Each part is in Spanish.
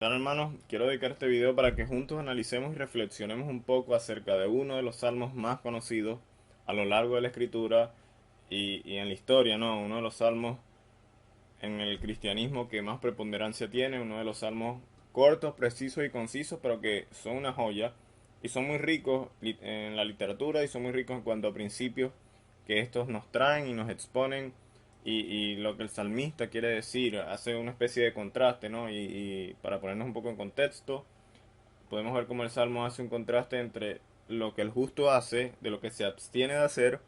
Bueno, hermanos, quiero dedicar este video para que juntos analicemos y reflexionemos un poco acerca de uno de los salmos más conocidos a lo largo de la escritura y en la historia, ¿no? Uno de los salmos en el cristianismo que más preponderancia tiene, uno de los salmos cortos, precisos y concisos, pero que son una joya y son muy ricos en la literatura y son muy ricos en cuanto a principios que estos nos traen y nos exponen y lo que el salmista quiere decir, hace una especie de contraste, ¿no? Y para ponernos un poco en contexto, podemos ver cómo el salmo hace un contraste entre lo que el justo hace, de lo que se abstiene de hacer,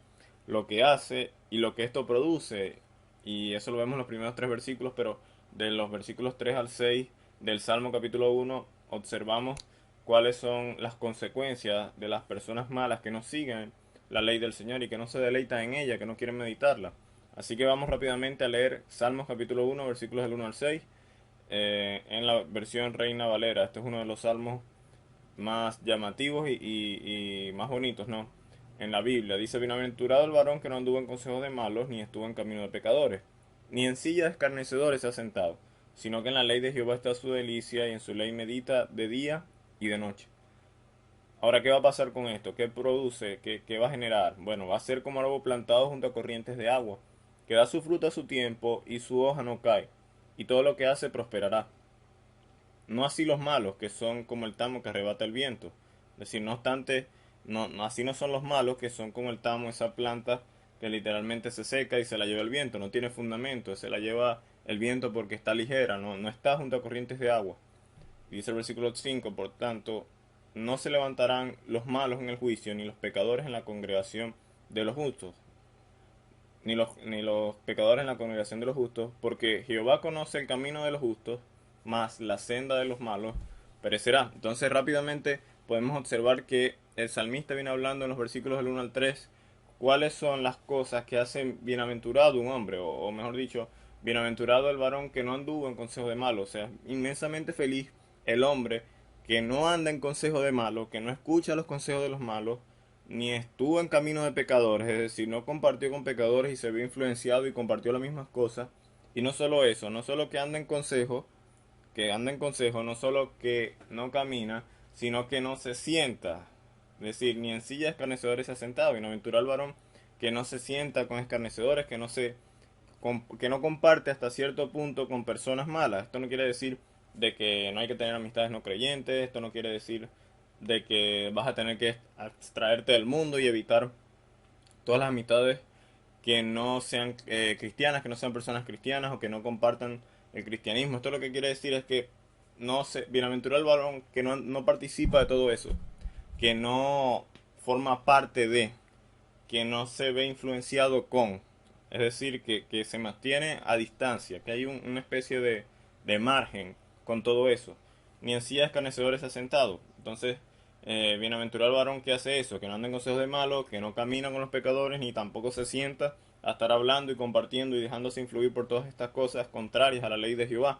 lo que hace y lo que esto produce. Y eso lo vemos en los primeros tres versículos, pero de los versículos 3 al 6 del Salmo capítulo 1 observamos cuáles son las consecuencias de las personas malas que no siguen la ley del Señor y que no se deleitan en ella, que no quieren meditarla. Así que vamos rápidamente a leer Salmos capítulo 1, versículos del 1 al 6, en la versión Reina Valera. Este es uno de los salmos más llamativos y más bonitos, ¿no? En la Biblia dice: bienaventurado el varón que no anduvo en consejos de malos, ni estuvo en camino de pecadores, ni en silla de escarnecedores se ha sentado, sino que en la ley de Jehová está su delicia, y en su ley medita de día y de noche. Ahora, ¿qué va a pasar con esto? ¿Qué produce? ¿Qué va a generar? Bueno, va a ser como árbol plantado junto a corrientes de agua, que da su fruto a su tiempo y su hoja no cae, y todo lo que hace prosperará. No así los malos, que son como el tamo que arrebata el viento. Es decir, no obstante, así no son los malos, que son como el tamo, esa planta que literalmente se seca y se la lleva el viento, no tiene fundamento, se la lleva el viento porque está ligera, no está junto a corrientes de agua. Y dice el versículo 5: por tanto, no se levantarán los malos en el juicio, ni los pecadores en la congregación de los justos, ni los pecadores en la congregación de los justos, porque Jehová conoce el camino de los justos, mas la senda de los malos perecerá. Entonces rápidamente podemos observar que el salmista viene hablando en los versículos del 1 al 3 cuáles son las cosas que hacen bienaventurado un hombre, o mejor dicho, bienaventurado el varón que no anduvo en consejo de malos. O sea, inmensamente feliz el hombre que no anda en consejo de malos, que no escucha los consejos de los malos, ni estuvo en camino de pecadores, es decir, no compartió con pecadores y se vio influenciado y compartió las mismas cosas. Y no solo eso, no solo que anda en consejo, no solo que no camina, sino que no se sienta. Es decir, ni en silla de escarnecedores se ha sentado. Bienaventurado el varón que no se sienta con escarnecedores, que no comparte hasta cierto punto con personas malas. Esto no quiere decir de que no hay que tener amistades no creyentes, esto no quiere decir de que vas a tener que abstraerte del mundo y evitar todas las amistades que no sean cristianas, que no sean personas cristianas o que no compartan el cristianismo. Esto lo que quiere decir es que bienaventurado el varón que no participa de todo eso, que no forma parte de, que no se ve influenciado con, es decir, que se mantiene a distancia, que hay una especie de margen con todo eso. Ni en sillas escarnecedores asentado. Entonces, bienaventurado el varón que hace eso, que no anda en consejos de malos, que no camina con los pecadores, ni tampoco se sienta a estar hablando y compartiendo y dejándose influir por todas estas cosas contrarias a la ley de Jehová.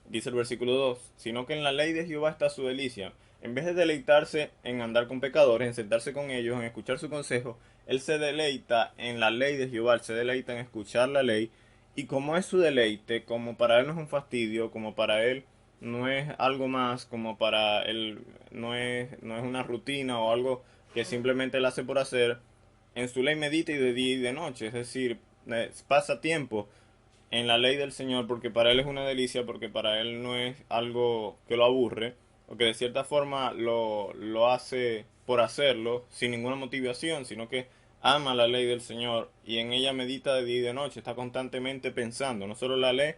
Dice el versículo 2: sino que en la ley de Jehová está su delicia. En vez de deleitarse en andar con pecadores, en sentarse con ellos, en escuchar su consejo, él se deleita en la ley de Jehová, él se deleita en escuchar la ley. Y como es su deleite, como para él no es un fastidio, como para él no es algo más, como para él no es una rutina o algo que simplemente él hace por hacer, en su ley medita y de día y de noche. Es decir, pasa tiempo en la ley del Señor, porque para él es una delicia, porque para él no es algo que lo aburre, o que de cierta forma lo hace por hacerlo, sin ninguna motivación, sino que ama la ley del Señor y en ella medita de día y de noche, está constantemente pensando. No solo la ley,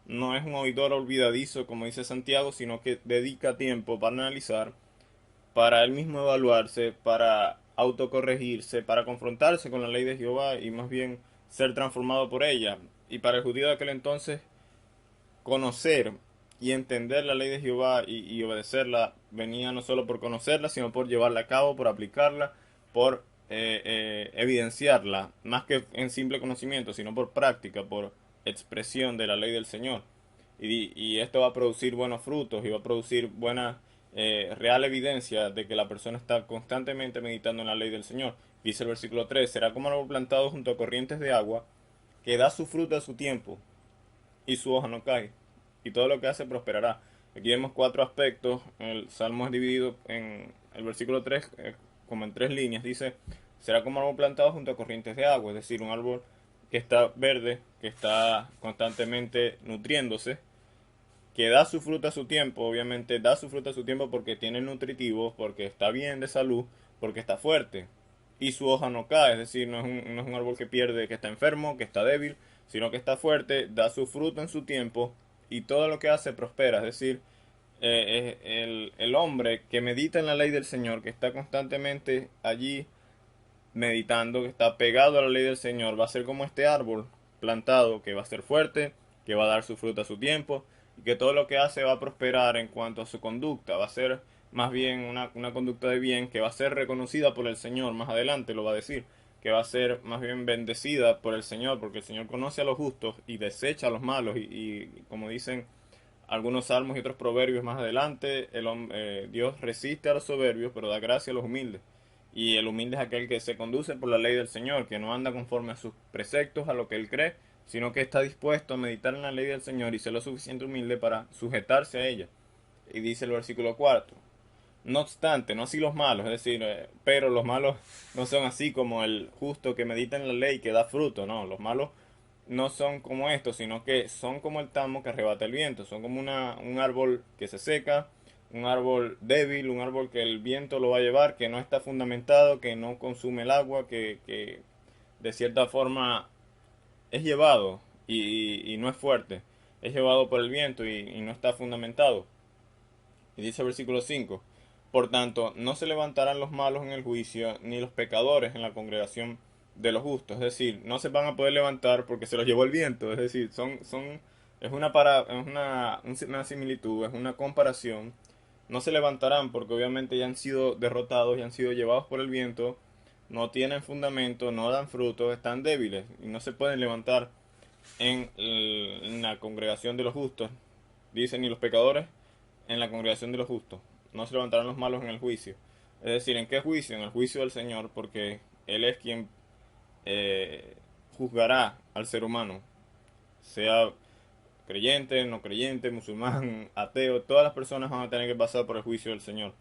no es un oidor olvidadizo, como dice Santiago, sino que dedica tiempo para analizar, para él mismo evaluarse, para autocorregirse, para confrontarse con la ley de Jehová y más bien ser transformado por ella. Y para el judío de aquel entonces, conocer y entender la ley de Jehová y obedecerla venía no solo por conocerla, sino por llevarla a cabo, por aplicarla, por evidenciarla, más que en simple conocimiento, sino por práctica, por expresión de la ley del Señor. Y esto va a producir buenos frutos y va a producir buena real evidencia de que la persona está constantemente meditando en la ley del Señor. Dice el versículo 3: será como árbol plantado junto a corrientes de agua, que da su fruto a su tiempo y su hoja no cae, y todo lo que hace prosperará. Aquí vemos cuatro aspectos. El Salmo es dividido en el versículo 3 como en tres líneas. Dice, será como árbol plantado junto a corrientes de agua, es decir, un árbol que está verde, que está constantemente nutriéndose, que da su fruta a su tiempo, obviamente da su fruta a su tiempo porque tiene nutritivos, porque está bien de salud, porque está fuerte. Y su hoja no cae, es decir, no es un árbol que pierde, que está enfermo, que está débil, sino que está fuerte, da su fruto en su tiempo y todo lo que hace prospera. Es decir, el hombre que medita en la ley del Señor, que está constantemente allí meditando, que está pegado a la ley del Señor, va a ser como este árbol plantado, que va a ser fuerte, que va a dar su fruta a su tiempo, y que todo lo que hace va a prosperar en cuanto a su conducta, va a ser más bien una conducta de bien, que va a ser reconocida por el Señor, más adelante lo va a decir, que va a ser más bien bendecida por el Señor, porque el Señor conoce a los justos y desecha a los malos, y como dicen algunos salmos y otros proverbios más adelante, Dios resiste a los soberbios, pero da gracia a los humildes. Y el humilde es aquel que se conduce por la ley del Señor, que no anda conforme a sus preceptos, a lo que él cree, sino que está dispuesto a meditar en la ley del Señor y ser lo suficiente humilde para sujetarse a ella. Y dice el versículo 4, no obstante, no así los malos, es decir, pero los malos no son así como el justo que medita en la ley y que da fruto, no, los malos no son como estos, sino que son como el tamo que arrebata el viento, son como un árbol que se seca, un árbol débil, un árbol que el viento lo va a llevar, que no está fundamentado, que no consume el agua, que de cierta forma es llevado y no es fuerte, es llevado por el viento y no está fundamentado. Y dice el versículo 5, por tanto, no se levantarán los malos en el juicio, ni los pecadores en la congregación de los justos. Es decir, no se van a poder levantar porque se los llevó el viento. Es decir, es una similitud, es una comparación. No se levantarán porque obviamente ya han sido derrotados, ya han sido llevados por el viento, no tienen fundamento, no dan frutos, están débiles y no se pueden levantar en la congregación de los justos. Dicen, ni los pecadores en la congregación de los justos. No se levantarán los malos en el juicio. Es decir, ¿en qué juicio? En el juicio del Señor, porque Él es quien juzgará al ser humano, sea creyente, no creyente, musulmán, ateo, todas las personas van a tener que pasar por el juicio del Señor.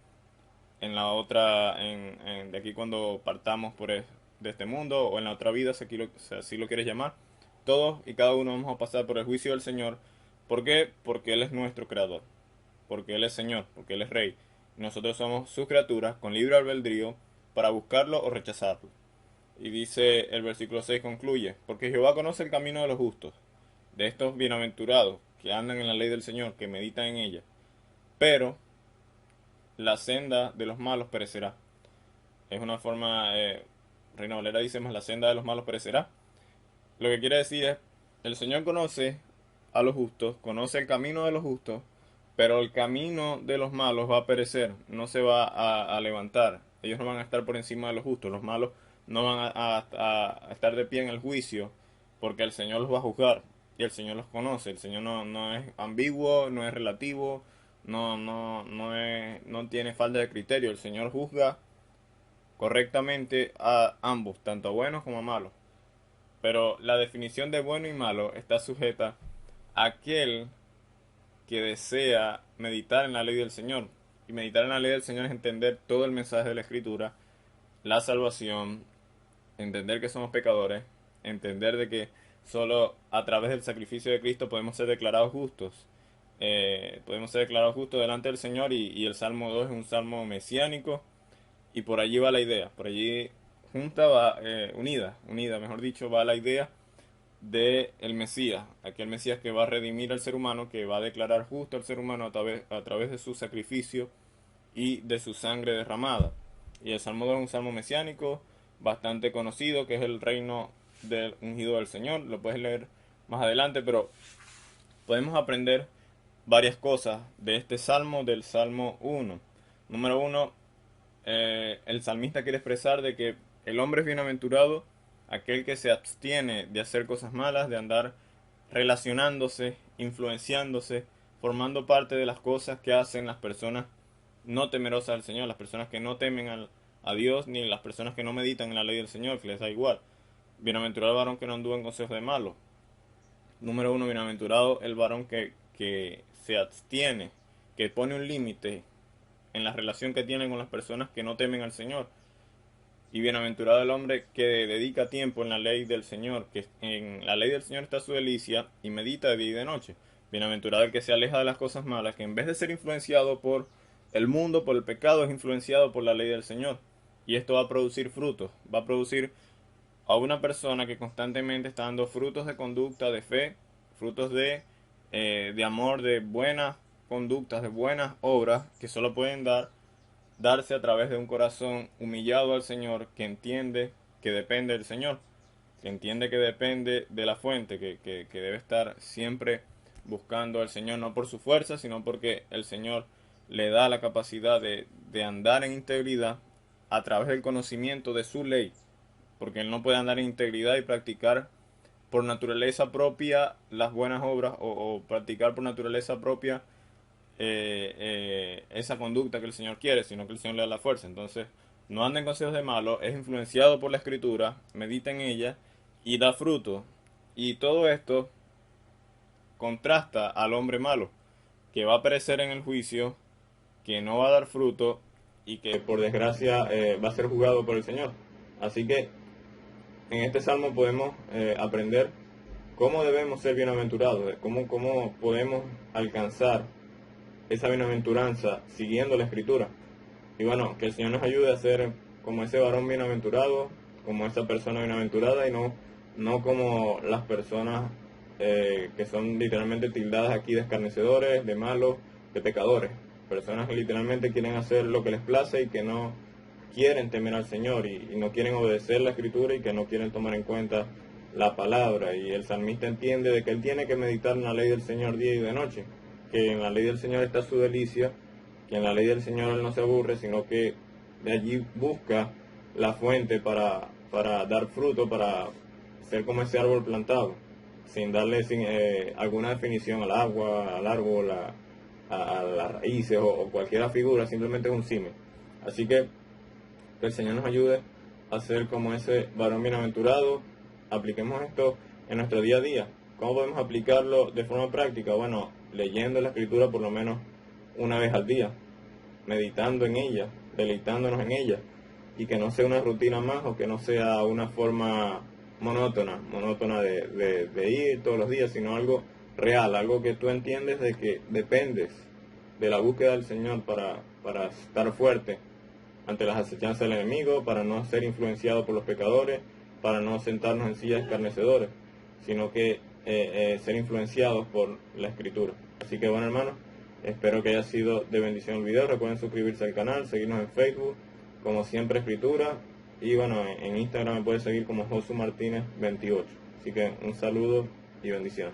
En la otra, de aquí cuando partamos de este mundo, o en la otra vida, si así lo quieres llamar, todos y cada uno vamos a pasar por el juicio del Señor. ¿Por qué? Porque Él es nuestro creador, porque Él es Señor, porque Él es Rey. Nosotros somos sus criaturas con libre albedrío para buscarlo o rechazarlo. Y dice el versículo 6 concluye, porque Jehová conoce el camino de los justos, de estos bienaventurados que andan en la ley del Señor, que meditan en ella. Pero la senda de los malos perecerá. Es una forma, Reina Valera dice más, la senda de los malos perecerá. Lo que quiere decir es, el Señor conoce a los justos, conoce el camino de los justos, pero el camino de los malos va a perecer, no se va a levantar. Ellos no van a estar por encima de los justos, los malos no van a estar de pie en el juicio, porque el Señor los va a juzgar y el Señor los conoce. El Señor no es ambiguo, no es relativo, no tiene falta de criterio. El Señor juzga correctamente a ambos, tanto a buenos como a malos. Pero la definición de bueno y malo está sujeta a aquel que desea meditar en la ley del Señor. Y meditar en la ley del Señor es entender todo el mensaje de la Escritura, la salvación, entender que somos pecadores, entender de que solo a través del sacrificio de Cristo podemos ser declarados justos. Podemos ser declarados justos delante del Señor y el Salmo 2 es un salmo mesiánico y por allí va la idea, por allí junta va, unida, mejor dicho, va la idea de el Mesías, aquel Mesías que va a redimir al ser humano, que va a declarar justo al ser humano a través de su sacrificio y de su sangre derramada. Y el Salmo 2 es un salmo mesiánico bastante conocido, que es el reino del ungido del Señor. Lo puedes leer más adelante, pero podemos aprender varias cosas de este salmo, del Salmo 1. Número 1, el salmista quiere expresar de que el hombre es bienaventurado aquel que se abstiene de hacer cosas malas, de andar relacionándose, influenciándose, formando parte de las cosas que hacen las personas no temerosas al Señor, las personas que no temen a Dios, ni las personas que no meditan en la ley del Señor, que les da igual. Bienaventurado el varón que no anduvo en consejos de malos. Número 1, bienaventurado el varón que se abstiene que pone un límite en la relación que tiene con las personas que no temen al Señor. Y bienaventurado el hombre que dedica tiempo en la ley del Señor, que en la ley del Señor está su delicia y medita de día y de noche. Bienaventurado el que se aleja de las cosas malas, que en vez de ser influenciado por el mundo, por el pecado, es influenciado por la ley del Señor. Y esto va a producir frutos, va a producir a una persona que constantemente está dando frutos de conducta, de fe, frutos de amor, de buenas conductas, de buenas obras, que solo pueden darse a través de un corazón humillado al Señor, que entiende que depende del Señor, que entiende que depende de la fuente, que debe estar siempre buscando al Señor, no por su fuerza, sino porque el Señor le da la capacidad de andar en integridad a través del conocimiento de su ley, porque él no puede andar en integridad y practicar por naturaleza propia las buenas obras o practicar por naturaleza propia esa conducta que el Señor quiere, sino que el Señor le da la fuerza. Entonces, no anda en consejos de malos, es influenciado por la Escritura, medita en ella y da fruto. Y todo esto contrasta al hombre malo, que va a perecer en el juicio, que no va a dar fruto y que por desgracia va a ser juzgado por el Señor. Así que en este salmo podemos aprender cómo debemos ser bienaventurados, cómo podemos alcanzar esa bienaventuranza siguiendo la Escritura. Y bueno, que el Señor nos ayude a ser como ese varón bienaventurado, como esa persona bienaventurada y no como las personas que son literalmente tildadas aquí de escarnecedores, de malos, de pecadores. Personas que literalmente quieren hacer lo que les place y que no quieren temer al Señor y no quieren obedecer la Escritura y que no quieren tomar en cuenta la palabra. Y el salmista entiende de que él tiene que meditar en la ley del Señor día y de noche, que en la ley del Señor está su delicia, que en la ley del Señor él no se aburre, sino que de allí busca la fuente para dar fruto, para ser como ese árbol plantado, sin darle alguna definición al agua, al árbol, a las raíces o cualquier figura, simplemente es un símil. Así que el Señor nos ayude a ser como ese varón bienaventurado. Apliquemos esto en nuestro día a día. ¿Cómo podemos aplicarlo de forma práctica? Bueno, leyendo la Escritura por lo menos una vez al día, meditando en ella, deleitándonos en ella, y que no sea una rutina más o que no sea una forma monótona de ir todos los días, sino algo real, algo que tú entiendes de que dependes de la búsqueda del Señor para estar fuerte ante las acechanzas del enemigo, para no ser influenciado por los pecadores, para no sentarnos en sillas escarnecedores, sino que ser influenciados por la Escritura. Así que bueno, hermanos, espero que haya sido de bendición el video. Recuerden suscribirse al canal, seguirnos en Facebook, como siempre Escritura, y bueno, en Instagram me pueden seguir como Josu Martínez 28. Así que un saludo y bendiciones.